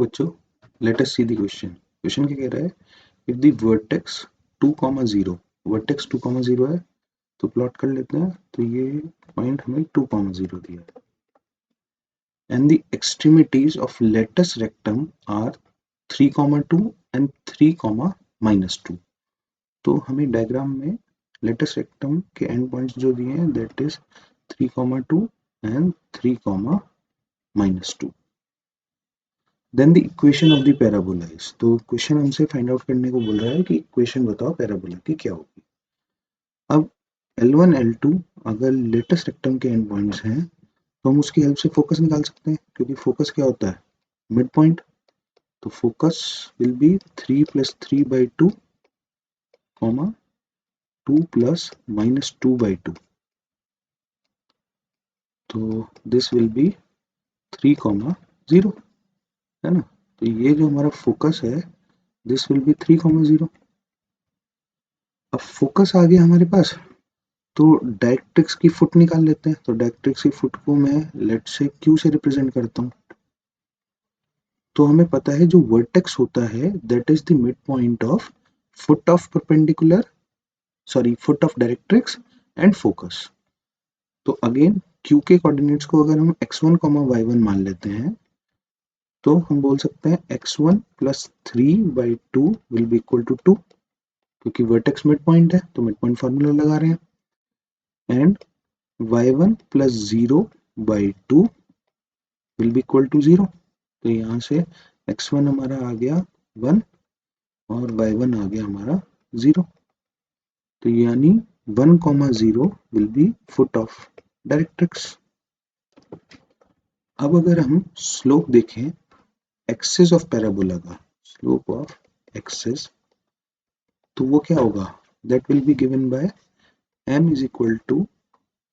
बच्चों let us see the question क्या कह रहा है। इफ द वर्टेक्स 2,0 वर्टेक्स 2,0 है तो प्लॉट कर लेते हैं। तो ये पॉइंट हमें 2,0 दिया है and the extremities of latus rectum are 3,2 and 3,-2। तो हमें डायग्राम में लेटस रेक्टम के एंड पॉइंट्स जो दिए हैं that is 3,2 and 3,-2। Then the equation of the parabola is, तो क्वेश्चन हमसे फाइंड आउट करने को बोल रहा है कि इक्वेशन बताओ पैराबोला की क्या होगी। अब L1 L2 अगर लेटेस्ट रेक्टम के एंड पॉइंट्स हैं तो हम उसकी हेल्प से फोकस निकाल सकते हैं, क्योंकि फोकस क्या होता है मिड पॉइंट। तो फोकस विल बी 3 + 3/2, 2 + -2/2। तो दिस विल बी 3,0 है ना। तो ये जो हमारा फोकस है दिस विल बी 3,0। अब फोकस आ गया हमारे पास, तो डायरेक्ट्रिक्स की फुट निकाल लेते हैं। तो डायरेक्ट्रिक्स की फुट को मैं लेट से क्यू से रिप्रेजेंट करता हूँ। तो हमें पता है जो वर्टेक्स होता है that is the mid point of foot of perpendicular foot of directrix and focus. तो अगेन क्यू के कोऑर्डिनेट्स को अगर हम x1, y1 मान लेते हैं तो हम बोल सकते हैं x1 + 3/2 will be equal to 2, क्योंकि वर्टेक्स मिड पॉइंट है तो मिड पॉइंट फार्मूला लगा रहे हैं। And y1 + 0/2 will be equal to 0। तो यहाँ से x1 हमारा आ गया 1 और y1 आ गया हमारा 0। तो यानी 1,0 will be foot of directrix. अब अगर हम स्लोप देखें एक्सिस ऑफ पैराबोला का, स्लोप ऑफ एक्सिस, तो वो क्या होगा that will be given by m is equal to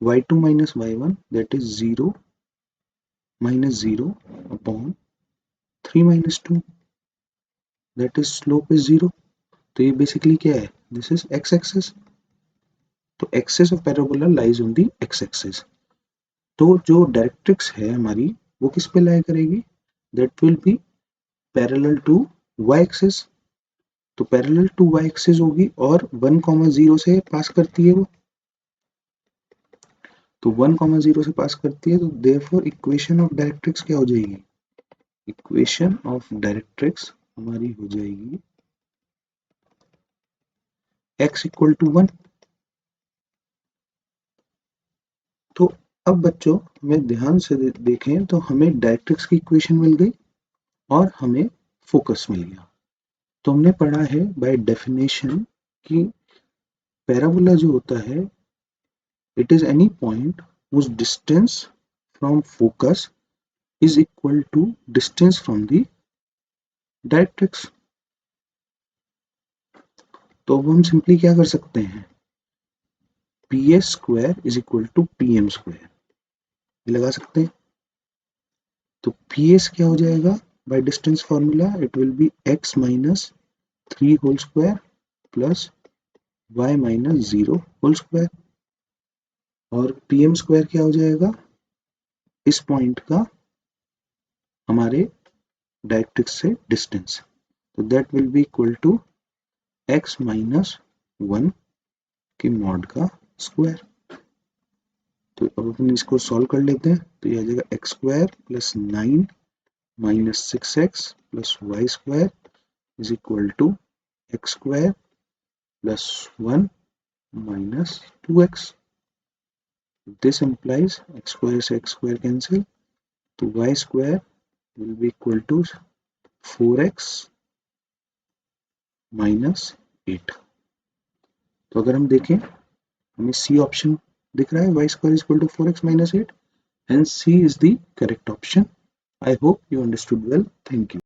y2 - y1 that is 0 - 0 upon 3 - 2 that is slope is 0। तो ये बेसिकली क्या है, दिस इज x एक्सिस। तो axis of parabola lies on the x axis. तो जो directrix है हमारी वो किस पे लाई करेगी, that will be parallel to y axis. तो पैरेलल टू y एक्सिस होगी और 1,0 से पास करती है वो। तो 1,0 से पास करती है, तो देयरफॉर इक्वेशन ऑफ डायरेक्ट्रिक्स क्या हो जाएगी, इक्वेशन ऑफ डायरेक्ट्रिक्स हमारी हो जाएगी x इक्वल टू 1। तो अब बच्चों हमें ध्यान से देखें तो हमें डायरेक्ट्रिक्स की इक्वेशन मिल गई और हमें फोकस मिल गया। तो हमने पढ़ा है बाय डेफिनेशन कि पैराबोला जो होता है it is any point whose distance from focus is equal to distance from the directrix. तो अब हम सिंपली क्या कर सकते हैं, PS² is equal to PM², ये लगा सकते हैं। तो PS क्या हो जाएगा by distance formula, it will be x - 3 whole square plus y - 0 whole square. और PM² क्या हो जाएगा इस पॉइंट का हमारे डायरेक्ट्रिक्स से डिस्टेंस। तो that will be equal to x - 1 के मॉड का स्क्वायर। तो अब अपन इसको सॉल्व कर लेते हैं। तो ये आ जाएगा x² + 9 - 6x + y² is equal to x² + 1 - 2x। This implies x² से x² कैंसिल, तो y² will be equal to 4x - 8। तो अगर हम देखें हमें C ऑप्शन दिख रहा है, y² is equal to 4x - 8, and C is the correct option. I hope you understood well. Thank you.